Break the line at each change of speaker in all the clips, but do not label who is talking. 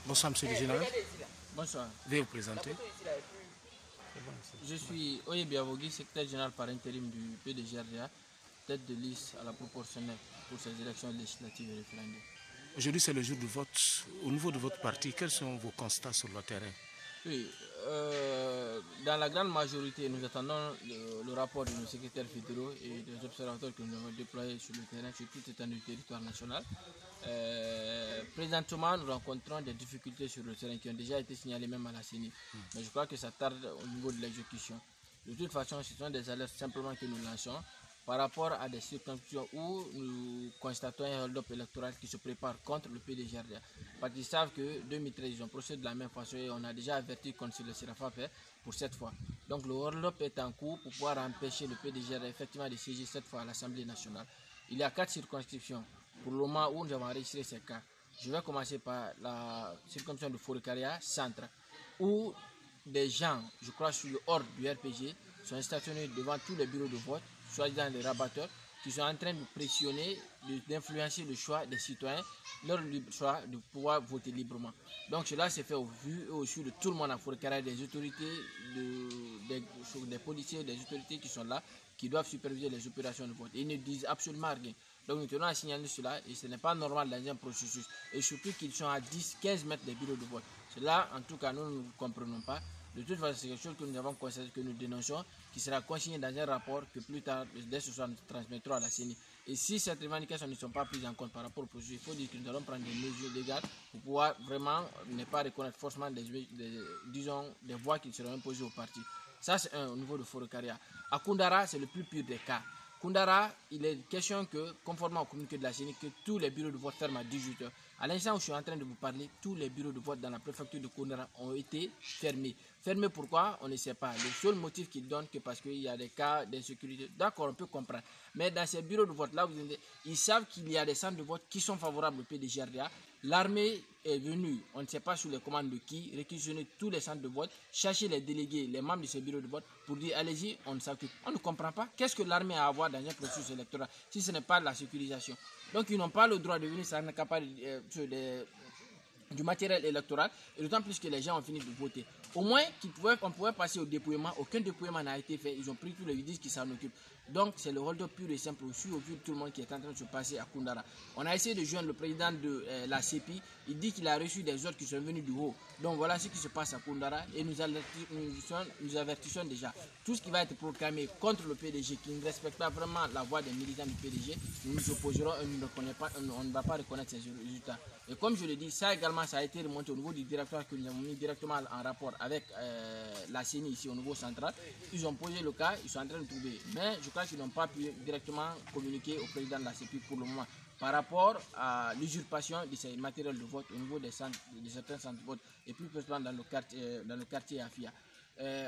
Bonsoir, monsieur le général.
Bonsoir.
Veuillez vous présenter.
Je suis Oye Biavogui, secrétaire général par intérim du PDGRDA, tête de liste à la proportionnelle pour ces élections législatives et référendaires.
Aujourd'hui, c'est le jour du vote. Au niveau de votre parti, quels sont vos constats sur le terrain?
Oui, dans la grande majorité, nous attendons le rapport de nos secrétaires fédéraux et des observateurs que nous avons déployés sur le terrain, sur toute l'étendue du territoire national. Présentement, nous rencontrons des difficultés sur le terrain qui ont déjà été signalées même à la CENI. Mais je crois que ça tarde au niveau de l'exécution. De toute façon, ce sont des alertes simplement que nous lançons par rapport à des circonscriptions où nous constatons un hold-up électoral qui se prépare contre le PDGRDA. Parce qu'ils savent que 2013, ils ont procédé de la même façon et on a déjà averti qu'on ne se laissera pas faire pour cette fois. Donc le hold-up est en cours pour pouvoir empêcher le PDGRDA effectivement de siéger cette fois à l'Assemblée nationale. Il y a 4 circonscriptions pour le moment où nous avons enregistré ces cas. Je vais commencer par la circonscription de Forêt-Caria, centre, où des gens, je crois sur le ordre du RPG, sont stationnés devant tous les bureaux de vote, soi-disant les rabatteurs, qui sont en train de pressionner, d'influencer le choix des citoyens, leur libre choix de pouvoir voter librement. Donc cela s'est fait au vu et au su de tout le monde à Forêt-Caria, des autorités, des policiers, des autorités qui sont là, qui doivent superviser les opérations de vote. Ils ne disent absolument rien. Donc nous tenons à signaler cela et ce n'est pas normal dans un processus. Et surtout qu'ils sont à 10-15 mètres des bureaux de vote. Cela, en tout cas, nous ne comprenons pas. De toute façon, c'est quelque chose que nous avons constaté, que nous dénonçons, qui sera consigné dans un rapport que plus tard, dès ce soir, nous transmettrons à la CENI. Et si ces revendications ne sont pas prises en compte par rapport au processus, il faut dire que nous allons prendre des mesures légales pour pouvoir vraiment ne pas reconnaître forcément des voix qui seront imposées au parti. Ça, c'est au niveau de Forêt-Caria. À Koundara, c'est le plus pur des cas. Koundara, il est question que, conformément au communiqué de la CENI, que tous les bureaux de vote ferment à 18 h. À l'instant où je suis en train de vous parler, tous les bureaux de vote dans la préfecture de Koundara ont été fermés. Fermés pourquoi? On ne sait pas. Le seul motif qu'ils donnent, c'est parce qu'il y a des cas d'insécurité. D'accord, on peut comprendre. Mais dans ces bureaux de vote, là, ils savent qu'il y a des centres de vote qui sont favorables au PDGRDA. L'armée est venue, on ne sait pas sous les commandes de qui, réquisitionner tous les centres de vote, chercher les délégués, les membres de ces bureaux de vote pour dire allez-y, on s'occupe. On ne comprend pas. Qu'est-ce que l'armée a à voir dans un processus électoral si ce n'est pas la sécurisation? Donc ils n'ont pas le droit de venir s'accaparer du matériel électoral, et d'autant plus que les gens ont fini de voter. Au moins, on pouvait passer au dépouillement. Aucun dépouillement n'a été fait. Ils ont pris tous les disques qui s'en occupent. Donc, c'est le hold-up pur et simple aussi au vu de tout le monde qui est en train de se passer à Koundara. On a essayé de joindre le président de la CEPI. Il dit qu'il a reçu des ordres qui sont venus du haut. Donc, voilà ce qui se passe à Koundara. Et nous avertissons déjà. Tout ce qui va être proclamé contre le PDG, qui ne respecte pas vraiment la voix des militants du PDG, nous nous opposerons et on ne va pas reconnaître ces résultats. Et comme je le dis, ça également, ça a été remonté au niveau du directoire que nous avons mis directement en rapport avec la CENI ici au niveau central. Ils ont posé le cas, ils sont en train de trouver. Mais je crois qu'ils n'ont pas pu directement communiquer au président de la CEPI pour le moment par rapport à l'usurpation de ces matériels de vote au niveau de certains centres de vote et plus précisément dans le quartier Afia.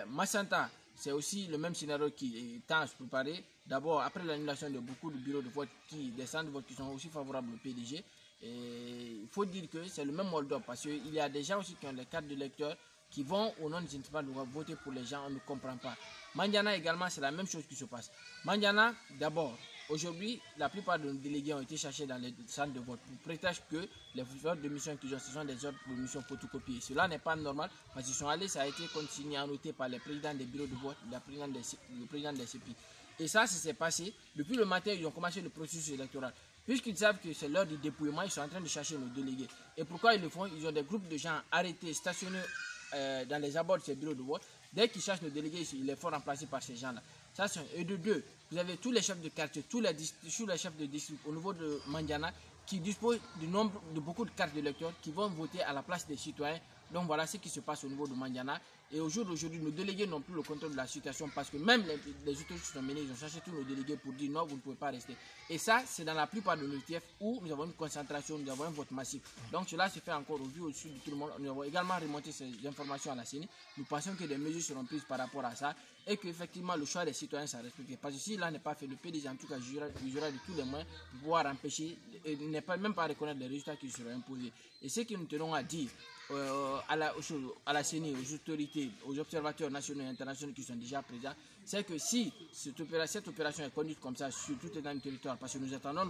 Massanta, c'est aussi le même scénario qui tend à se préparer. D'abord, après l'annulation de beaucoup de bureaux de vote, des centres de vote qui sont aussi favorables au PDG, et il faut dire que c'est le même hold-up parce qu'il y a des gens aussi qui ont des cartes de lecteurs qui vont au nom des municipales voter pour les gens, on ne comprend pas. Mandiana également, c'est la même chose qui se passe. Mandiana, d'abord, aujourd'hui, la plupart de nos délégués ont été cherchés dans les centres de vote pour prétexte que les ordres de mission qu'ils ont, ce sont des ordres de mission photocopiés. Cela n'est pas normal parce qu'ils sont allés, ça a été consigné, annoté par les présidents des bureaux de vote, le président des CEPI. Et ça s'est passé. Depuis le matin, ils ont commencé le processus électoral. Puisqu'ils savent que c'est l'heure du dépouillement, ils sont en train de chercher nos délégués. Et pourquoi ils le font? Ils ont des groupes de gens arrêtés, stationnés dans les abords de ces bureaux de vote. Dès qu'ils cherchent nos délégués, ils les font remplacer par ces gens-là. Ça, c'est un. Et de deux, vous avez tous les chefs de quartier, tous les chefs de district au niveau de Mandiana qui disposent de beaucoup de cartes d'électeurs qui vont voter à la place des citoyens. Donc voilà ce qui se passe au niveau de Mandiana. Et au jour d'aujourd'hui, nos délégués n'ont plus le contrôle de la situation parce que même les autorités qui sont menées, ils ont cherché tous nos délégués pour dire non, vous ne pouvez pas rester. Et ça, c'est dans la plupart de nos TF où nous avons une concentration, nous avons un vote massif. Donc cela se fait encore au vu au-dessus de tout le monde. Nous avons également remonté ces informations à la CENI. Nous pensons que des mesures seront prises par rapport à ça et qu'effectivement le choix des citoyens sera respecté. Parce que si là n'est pas fait, le PDG en tout cas jugera de tous les moyens pour pouvoir empêcher et même pas reconnaître les résultats qui seront imposés. Et ce que nous tenons à dire à la CENI, aux autorités, aux observateurs nationaux et internationaux qui sont déjà présents, c'est que si cette opération est conduite comme ça sur tout un territoire, parce que nous attendons